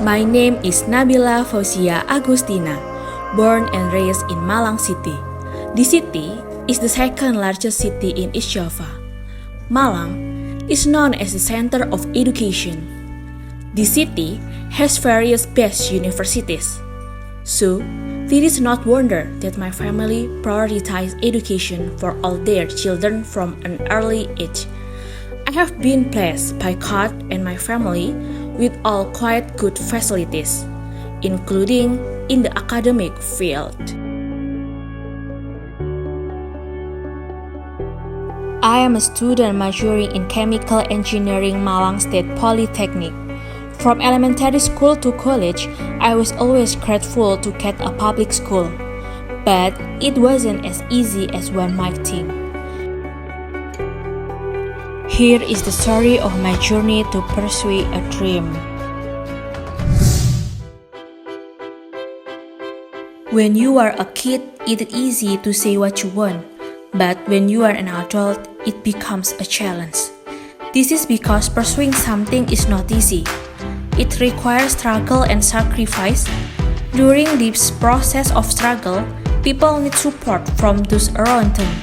My name is Nabila Fauzia Agustina, born and raised in Malang City. This city is the second largest city in East Java. Malang is known as the center of education. This city has various best universities. So, it is not wonder that my family prioritized education for all their children from an early age. I have been blessed by God and my family with all quite good facilities, including in the academic field. I am a student majoring in chemical engineering Malang State Polytechnic. From elementary school to college, I was always grateful to get a public school, but it wasn't as easy as one might think. Here is the story of my journey to pursue a dream. When you are a kid, it is easy to say what you want, but when you are an adult, it becomes a challenge. This is because pursuing something is not easy. It requires struggle and sacrifice. During this process of struggle, people need support from those around them,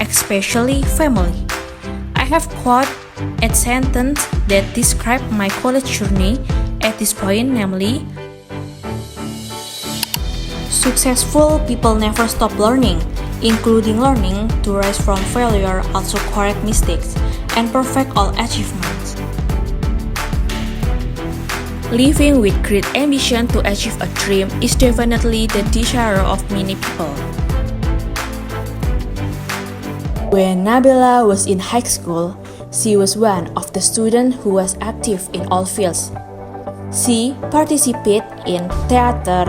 especially family. I have quote a sentence that describe my college journey at this point, namely, successful people never stop learning, including learning to rise from failure, also correct mistakes, and perfect all achievements. Living with great ambition to achieve a dream is definitely the desire of many people. When Nabila was in high school, she was one of the students who was active in all fields. She participated in theater,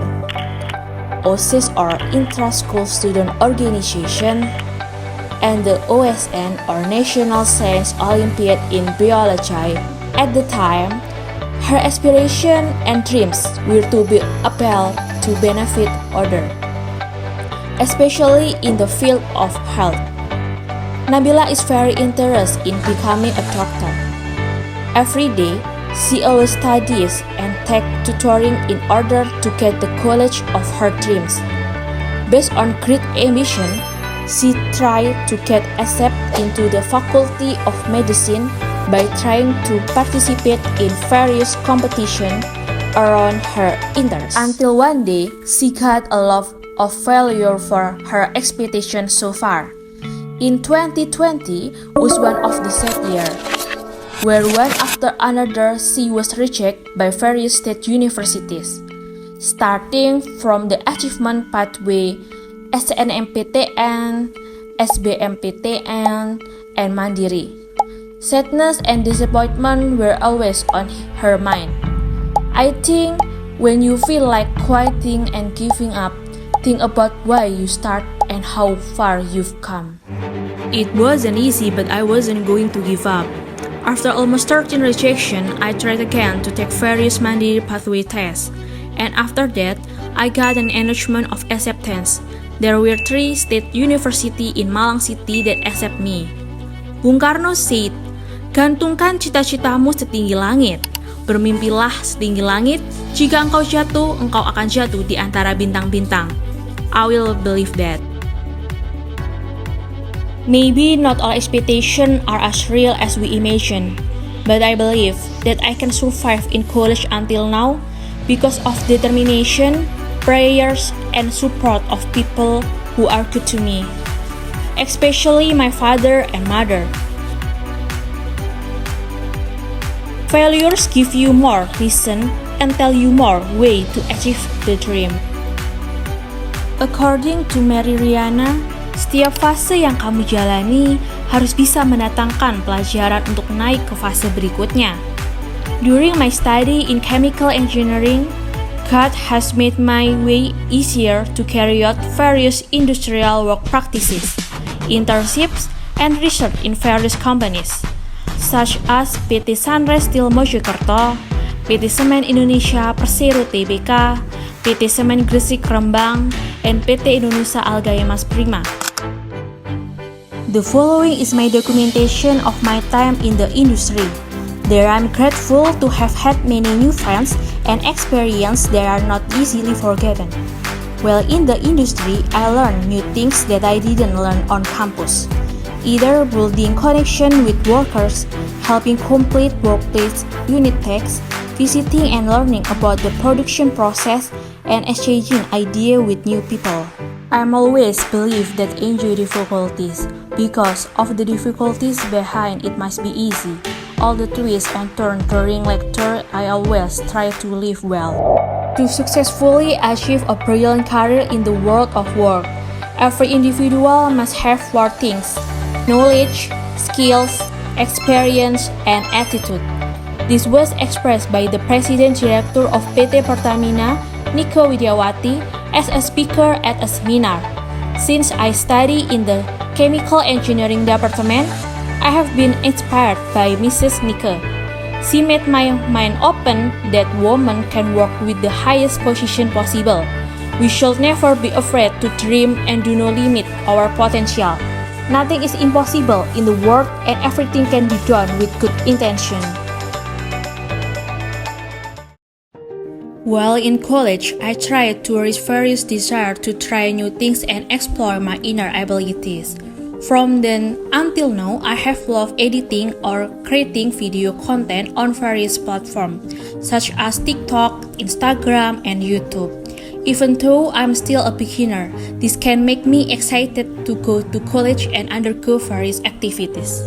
OSIS or Intra-School Student Organization, and the OSN or National Science Olympiad in Biology. At the time, her aspiration and dreams were to be able to benefit others, especially in the field of health. Nabila is very interested in becoming a doctor. Every day, she always studies and takes tutoring in order to get the college of her dreams. Based on great ambition, she tried to get accepted into the Faculty of Medicine by trying to participate in various competitions around her interests. Until one day, she got a lot of failure for her expectations so far. In 2020 was one of the sad years, where one after another she was rejected by various state universities, starting from the achievement pathway SNMPTN, SBMPTN, and Mandiri. Sadness and disappointment were always on her mind. I think when you feel like quitting and giving up, think about why you start and how far you've come. It wasn't easy, but I wasn't going to give up. After almost 13 rejection, I tried again to take various Mandiri pathway tests, and after that, I got an announcement of acceptance. There were 3 state universities in Malang City that accept me. Bung Karno said, "Gantungkan cita-citamu setinggi langit. Bermimpilah setinggi langit. Jika engkau jatuh, engkau akan jatuh di antara bintang-bintang." I will believe that. Maybe not all expectations are as real as we imagine, but I believe that I can survive in college until now because of determination, prayers, and support of people who are good to me, especially my father and mother. Failures give you more reason and tell you more way to achieve the dream. According to Mary Riana, setiap fase yang kamu jalani harus bisa mendatangkan pelajaran untuk naik ke fase berikutnya. During my study in chemical engineering, God has made my way easier to carry out various industrial work practices, internships, and research in various companies, such as PT Sunrise Steel Mojokerto, PT Semen Indonesia Persero Tbk, PT Semen Gresik Rembang, and PT Indonesia Algae Mas Prima. The following is my documentation of my time in the industry. There I'm grateful to have had many new friends and experiences that are not easily forgotten. While in the industry, I learned new things that I didn't learn on campus, either building connection with workers, helping complete workplace unit tasks, visiting and learning about the production process, and exchanging ideas with new people. I'm always believe that enjoy difficulties because of the difficulties behind it must be easy. All the twists and turns during lecture, I always try to live well. To successfully achieve a brilliant career in the world of work, every individual must have four things: knowledge, skills, experience, and attitude. This was expressed by the President Director of PT Pertamina, Nike Widiawati, as a speaker at a seminar. Since I study in the Chemical Engineering Department, I have been inspired by Mrs. Nike. She made my mind open that women can work with the highest position possible. We should never be afraid to dream and do not limit our potential. Nothing is impossible in the world and everything can be done with good intention. While in college, I tried to reach various desires to try new things and explore my inner abilities. From then until now, I have loved editing or creating video content on various platforms, such as TikTok, Instagram, and YouTube. Even though I'm still a beginner, this can make me excited to go to college and undergo various activities.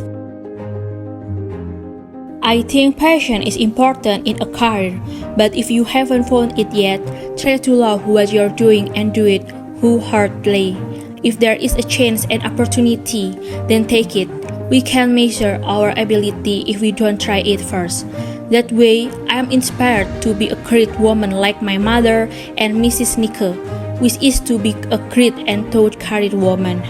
I think passion is important in a career, but if you haven't found it yet, try to love what you're doing and do it wholeheartedly. If there is a chance and opportunity, then take it. We can measure our ability if we don't try it first. That way, I am inspired to be a great woman like my mother and Mrs. Nike, which is to be a great and thought career woman.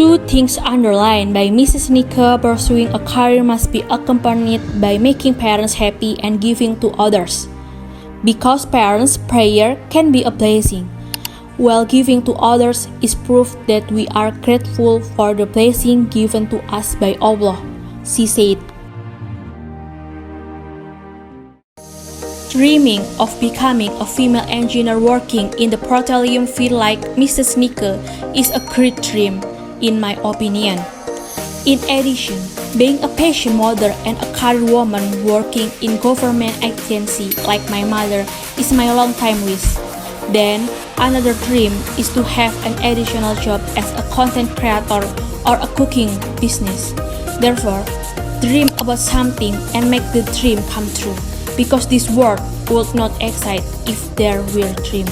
Two things underlined by Mrs. Nike: pursuing a career must be accompanied by making parents happy and giving to others. Because parents' prayer can be a blessing, while giving to others is proof that we are grateful for the blessing given to us by Allah, she said. Dreaming of becoming a female engineer working in the petroleum field like Mrs. Nike is a great dream, in my opinion. In addition, being a passion mother and a career woman working in government agency like my mother is my long-time wish. Then, another dream is to have an additional job as a content creator or a cooking business. Therefore, dream about something and make the dream come true, because this world would not excite if there were dream.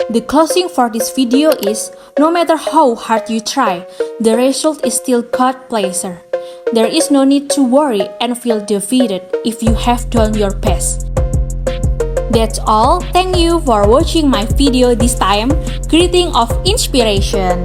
The closing for this video is, no matter how hard you try, the result is still God's pleasure. There is no need to worry and feel defeated if you have done your best. That's all. Thank you for watching my video this time. Greeting of inspiration.